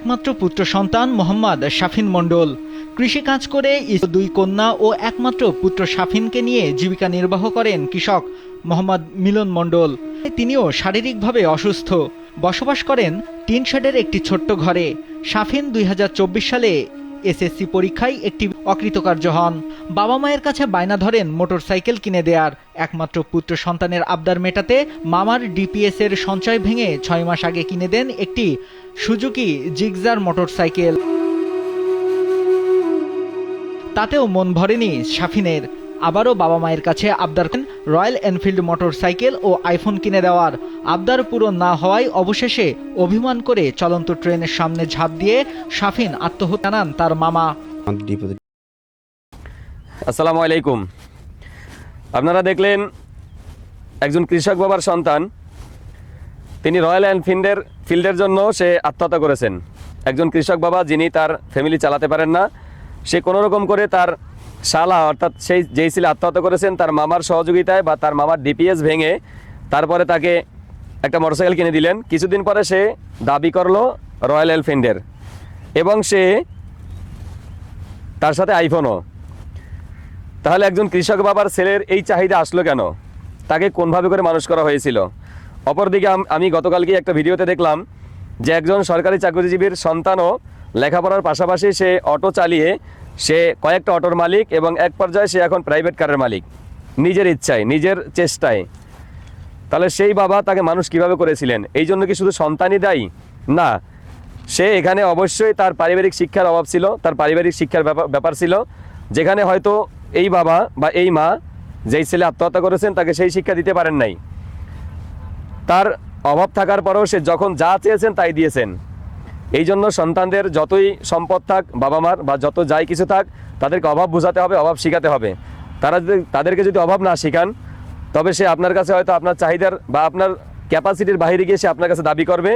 একমাত্র পুত্র সন্তান মোহাম্মদ শাফিন মণ্ডল। কৃষিকাজ করে দুই কন্যা ও একমাত্র পুত্র শাফিনকে নিয়ে জীবিকা নির্বাহ করেন কৃষক মোহাম্মদ মিলন মণ্ডল। তিনিও শারীরিকভাবে অসুস্থ, বসবাস করেন টিন শেডের একটি ছোট্ট ঘরে। শাফিন 2024 সালে এসএসসি পরীক্ষায় একটি অকৃতকার্য হন। বাবা মায়ের কাছে বায়না ধরেন মোটরসাইকেল কিনে দেয়ার। একমাত্র পুত্র সন্তানের আবদার মেটাতে মামার ডিপিএস এর সঞ্চয় ভেঙে 6 মাস আগে কিনে দেন একটি সুজুকি জিগজার মোটরসাইকেল। তাতেও মন ভরেনি শাফিনের। আবারও বাবা মায়ের কাছে আবদার করেন রয়্যাল এনফিল্ড মোটরসাইকেল ও আইফোন কিনে দেওয়ার। আবদার পূরণ না হওয়ায় অবশেষে অভিমান করে চলন্ত ট্রেনের সামনে ঝাঁপ দিয়ে শাফিন আত্মহত্যা জানান তার মামা। আসসালামু আলাইকুম। আপনারা দেখলেন একজন কৃষক বাবার সন্তান, তিনি রয়্যাল এনফিল্ডের জন্য সে আত্মহত্যা করেছেন। একজন কৃষক বাবা যিনি তার ফ্যামিলি চালাতে পারেন না, সে কোনো রকম করে তার শালা অর্থাৎ সেই যেই ছেলে আত্মহত্যা করেছেন তার মামার সহযোগিতায় বা তার মামার ডিপিএস ভেঙে তারপরে তাকে একটা মোটরসাইকেল কিনে দিলেন। কিছুদিন পরে সে দাবি করলো রয়্যাল এনফিল্ডের এবং সে তার সাথে আইফোনও। তাহলে একজন কৃষক বাবার ছেলের এই চাহিদা আসলো কেন? তাকে কোনভাবে করে মানুষ করা হয়েছিল? অপরদিকে আমি গতকালকে একটা ভিডিওতে দেখলাম যে একজন সরকারি চাকরিজীবীর সন্তানও লেখাপড়ার পাশাপাশি সে অটো চালিয়ে সে কয়েকটা অটোর মালিক এবং এক পর্যায়ে সে এখন প্রাইভেট কারের মালিক, নিজের ইচ্ছায় নিজের চেষ্টায়। তাহলে সেই বাবা তাকে মানুষ কিভাবে করেছিলেন? এই জন্য কি শুধু সন্তানই দায়ী? না, সে এখানে অবশ্যই তার পারিবারিক শিক্ষার অভাব ছিল, তার পারিবারিক শিক্ষার ব্যাপার ছিল, যেখানে হয়তো এই বাবা বা এই মা যেই ছেলে আত্মহত্যা করেছেন তাকে সেই শিক্ষা দিতে পারেন নাই। তার অভাব থাকার পরেও সে যখন যা চেয়েছেন তাই দিয়েছেন। এই জন্য সন্তানদের যতই সম্পদ থাক বাবা মার বা যত যাই কিছু থাক, তাদেরকে অভাব বোঝাতে হবে, অভাব শেখাতে হবে। তাদেরকে যদি অভাব না শেখান, তবে সে আপনার কাছে হয়তো আপনার চাহিদার বা আপনার ক্যাপাসিটির বাইরে গিয়ে সে আপনার কাছে দাবি করবে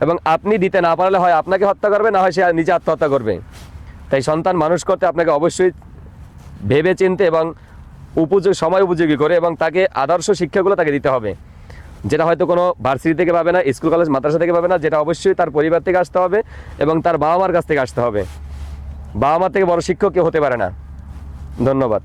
এবং আপনি দিতে না পারলে হয় আপনাকে হত্যা করবে, না হয় সে নিজে আত্মহত্যা করবে। তাই সন্তান মানুষ করতে আপনাকে অবশ্যই ভেবে চিনতে এবং সময় উপযোগী করে এবং তাকে আদর্শ শিক্ষাগুলো তাকে দিতে হবে, যেটা হয়তো কোনো ভার্সিটি থেকে পাবে না, স্কুল কলেজ মাদ্রাসা থেকে পাবে না, যেটা অবশ্যই তার পরিবার থেকে আসতে হবে এবং তার বাবা মার কাছ থেকে আসতে হবে। বাবা মার থেকে বড় শিক্ষক কেউ হতে পারে না। ধন্যবাদ।